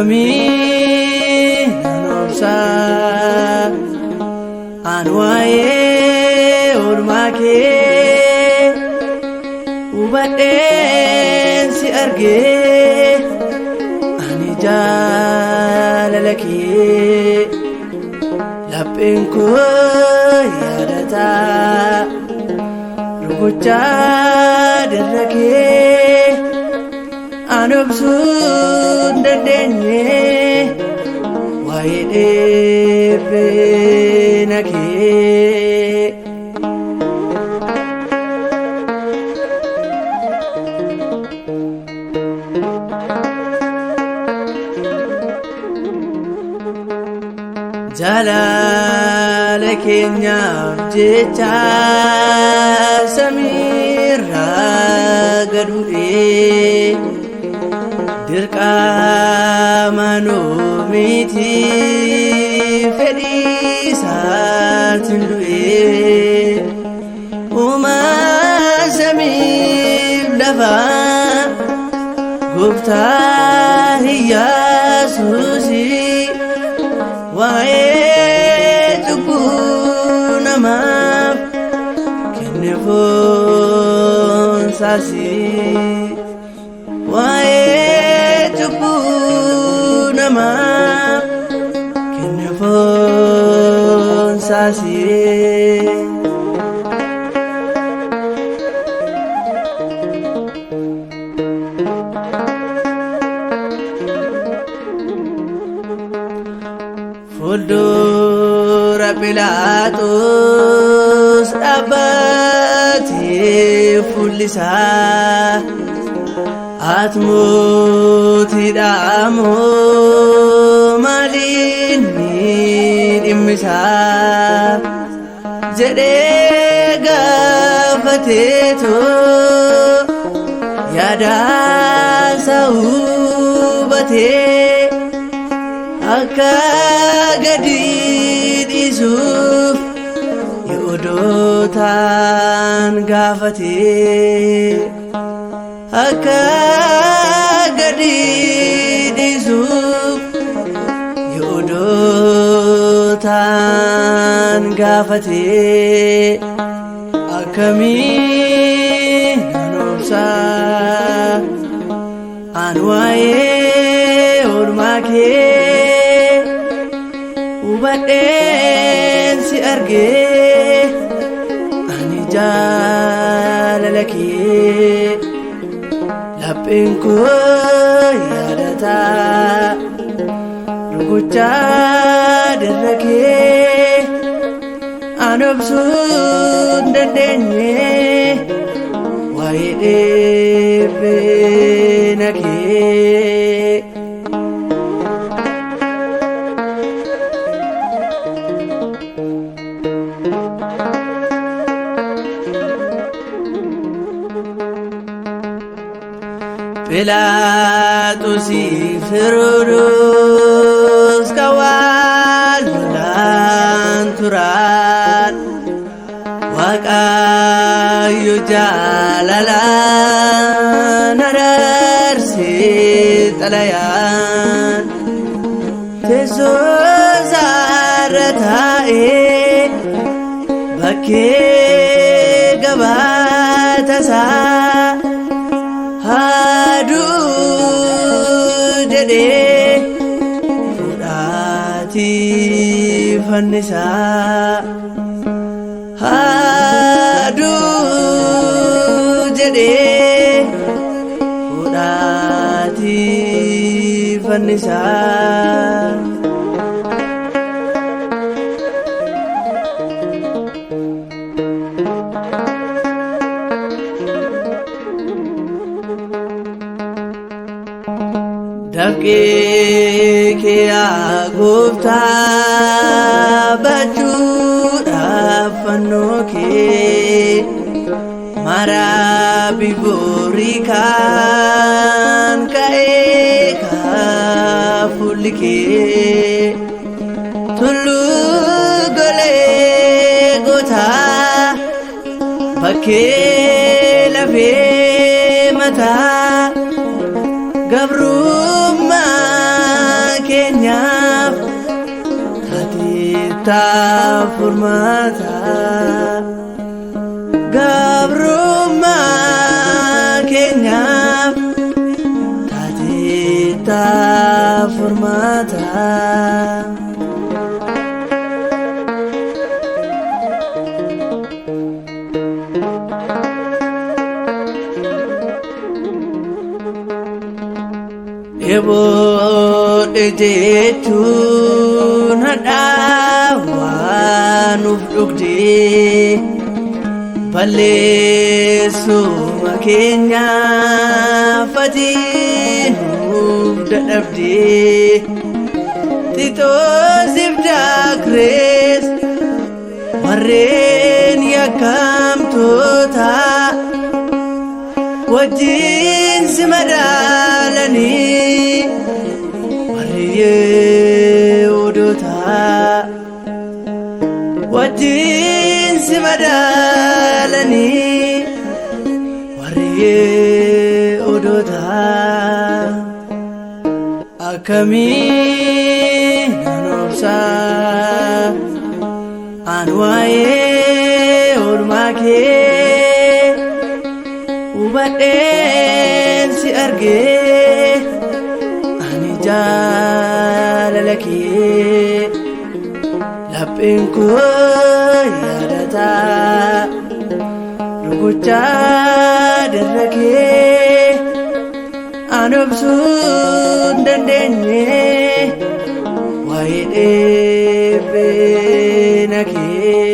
akkamiin obsaa an waa'ee oolmaa kee hubadheen si argee ani jaalala kee lapheen koo yaadataa rukuchaa dirra kee an obsuun dandeenye waa'ee dheebbina kee. Jaalala keenyaaf jecha samiirraa gad bu'ee dirqamaan miti fedhii isaatiin du'ee uumaa samiif lafaa gooftaa Iyyaasuusii waa'ee cubbuu namaaf kenne foon isaasii waa'ee cubbuu namaaf kenne foon isaasii. Fuuldura Philaaxoos dhaabbatee fuulli isaa ati mootiidhaa moo maaliin dhimmi isaa jedhee gaafateetoo yaadaasaa hubatee akka gadi dhiisuuf Yihuudootaan gaafatee akka gadi dhiisuuf Yihuudootaan gaafatee akkamiin obsaa an waa'ee oolmaa kee hubadheen si argee ani jaalala kee lapheen koo yaadataa rukuchaa dirra kee an obsuun dandeenye waa'ee dheebbina kee. Philaaxoosiif Heroodis kawal lolaan turaan Waaqayyo jaalalaan ararsee xalayaan teessoo isaarra taa'ee bakkee gabaatasaa jedhee fudhaatii fannisaa haaduu jedhee fudhaatii fannisaa. Dafqee kee yaa Gooftaa bachuudhaaf fannoo kee maraa bifoorii kan ka'ee fuulli kee tulluu golee gootaa bakkee lafee mataa gabrummaa furmaata gabrummaa keenyaaf taateetta furmaata. Eboodhe jechuun hadhaa waan nuuf dhugdee balleessuma keenyaaf ati nuuf dadhabdee Xiixoosiif Daakrees warreen yakkamtoota wajjin si madaalanii warri Yihuudoota wajjin si madaalanii warri Yihuudoota. Akkamiin nan obsaa an waa'ee oolmaa kee hubadheen si argee ani jaalala kee lapheen koo yaadata rukuchaa dirra kee an obsuun dandeenye waa'ee dheebbina kee.